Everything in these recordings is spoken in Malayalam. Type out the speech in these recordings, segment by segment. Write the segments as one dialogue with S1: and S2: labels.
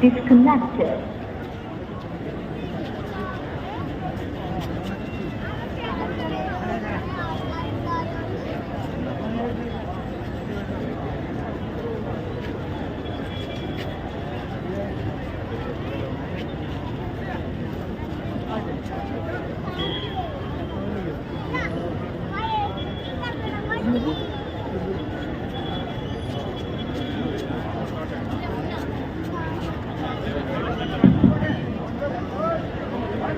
S1: disconnected.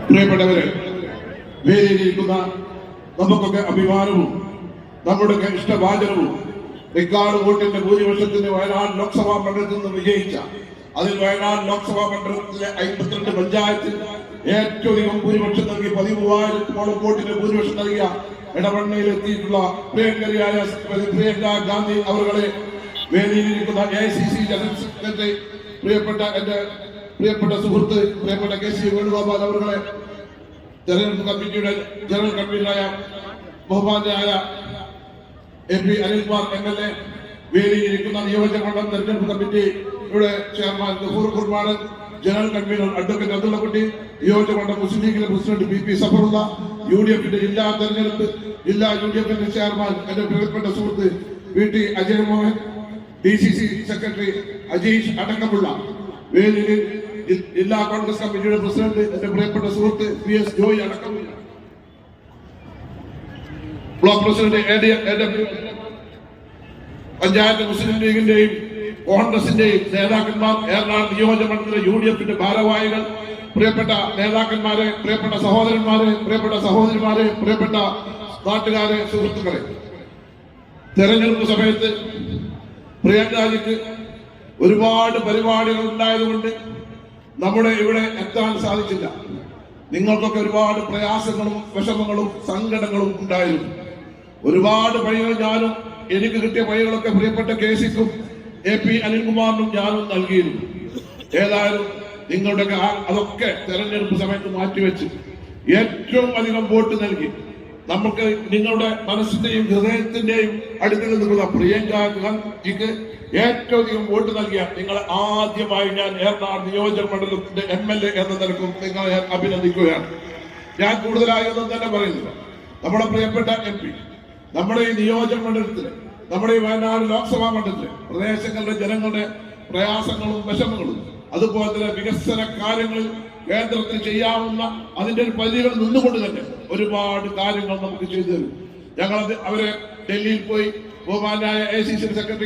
S2: പ്രിയപ്പെട്ടവരെ, വേദിയിലിരിക്കുന്ന നമുക്കൊക്കെ അഭിമാനവും നമ്മുടെയൊക്കെ ഇഷ്ടവാചനവും റിക്കാർഡ് വോട്ടിന്റെ ഭൂരിപക്ഷത്തിന് വയനാട് ലോക്സഭാ മണ്ഡലത്തിൽ നിന്ന് വിജയിച്ച, അതിൽ വയനാട് ലോക്സഭാ മണ്ഡലത്തിലെ 52 പഞ്ചായത്തിൽ ഏറ്റവും അധികം ഭൂരിപക്ഷം നൽകി 13,000 വോട്ടിന്റെ ഭൂരിപക്ഷം നൽകിയ ഇടവണ്ണയിലെത്തിയിട്ടുള്ള പ്രിയങ്കരിയായ പ്രിയങ്ക ഗാന്ധി അവരുടെ, വേദിയിലിരിക്കുന്ന AICC ജനറൽ സെക്രട്ടറി എന്റെ പ്രിയപ്പെട്ട സുഹൃത്ത് പ്രിയപ്പെട്ട KC വേണുഗോപാൽ അവരുടെ, തെരഞ്ഞെടുപ്പ് കമ്മിറ്റിയുടെ ജനറൽ കൺവീനറായ ബഹുമാന്യനായ MP അനിൽകുമാർ MLA, വേദിയിലിരിക്കുന്ന നിയോജകമണ്ഡലം തെരഞ്ഞെടുപ്പ് കമ്മിറ്റിയുടെ ചെയർമാൻ ഗഫൂർ കുർബാനൻ, ജനറൽ കൺവീനർ അഡ്വക്കേറ്റ് അബ്ദുള്ളക്കുട്ടി, നിയോജകമണ്ഡലം മുസ്ലിം ലീഗിലെ പ്രസിഡന്റ് BP സഫറുള്ള, UDFന്റെ ജില്ലാ UDFന്റെ ചെയർമാൻ എന്റെ പ്രിയപ്പെട്ട സുഹൃത്ത് VT Ajay Mohan, DCC secretary Ajeesh അടക്കമുള്ള, വേദിയിൽ ജില്ലാ കോൺഗ്രസ് കമ്മിറ്റിയുടെ പ്രസിഡന്റ് എന്റെ പ്രിയപ്പെട്ട സുഹൃത്ത് PS ജോയ് അടക്കമുള്ള, ബ്ലോക്ക് പ്രസിഡന്റ് പഞ്ചായത്ത് മുസ്ലിം ലീഗിന്റെയും കോൺഗ്രസിന്റെയും നേതാക്കന്മാർ, എറണാകുളം നിയോജകമണ്ഡലത്തിലെ UDFന്റെ ഭാരവാഹികൾ, പ്രിയപ്പെട്ട നേതാക്കന്മാരെ, പ്രിയപ്പെട്ട സഹോദരന്മാരെ, പ്രിയപ്പെട്ട സഹോദരിമാരെ, പ്രിയപ്പെട്ട നാട്ടുകാരെ, സുഹൃത്തുക്കളെ, തെരഞ്ഞെടുപ്പ് സമയത്ത് പ്രിയങ്കാജിക്ക് ഒരുപാട് പരിപാടികൾ ഉണ്ടായതുകൊണ്ട് നമ്മുടെ ഇവിടെ എത്താൻ സാധിച്ചില്ല. നിങ്ങൾക്കൊക്കെ ഒരുപാട് പ്രയാസങ്ങളും വിഷമങ്ങളും സങ്കടങ്ങളും ഉണ്ടായിരുന്നു. ഒരുപാട് പണികൾ ഞാനും, എനിക്ക് കിട്ടിയ പണികളൊക്കെ പ്രിയപ്പെട്ട KCക്കും AP അനിൽകുമാറിനും ഞാനും നൽകിയിരുന്നു. ഏതായാലും നിങ്ങളുടെ അതൊക്കെ തെരഞ്ഞെടുപ്പ് സമയത്ത് മാറ്റിവെച്ച് ഏറ്റവും അധികം വോട്ട് നൽകി നമുക്ക് നിങ്ങളുടെ മനസ്സിന്റെയും ഹൃദയത്തിന്റെയും അടുത്തിൽ നിൽക്കുന്ന പ്രിയങ്ക ഗാന്ധിക്ക് ഏറ്റവും അധികം വോട്ട് നൽകിയ നിങ്ങളെ ആദ്യമായി ഞാൻ എറണാകുളം നിയോജക മണ്ഡലത്തിന്റെ MLA എന്ന നിലക്കും നിങ്ങളെ ഞാൻ അഭിനന്ദിക്കുകയാണ്. ഞാൻ കൂടുതലായൊന്നും തന്നെ പറയുന്നില്ല. നമ്മുടെ പ്രിയപ്പെട്ട MP നമ്മുടെ ഈ നിയോജക മണ്ഡലത്തില്, നമ്മുടെ ഈ വയനാട് ലോക്സഭാ മണ്ഡലത്തിലെ പ്രദേശങ്ങളുടെ ജനങ്ങളുടെ പ്രയാസങ്ങളും വിഷമങ്ങളും, അതുപോലെ തന്നെ വികസന കാര്യങ്ങളിൽ കേന്ദ്രത്തിൽ ചെയ്യാവുന്ന അതിന്റെ ഒരു പരിധികൾ നിന്നുകൊണ്ട് തന്നെ ഒരുപാട് കാര്യങ്ങൾ നമുക്ക് ചെയ്തു തരും. ഞങ്ങൾ അവരെ ഡൽഹിയിൽ പോയി ബഹുമാനായ AICC സെക്രട്ടറി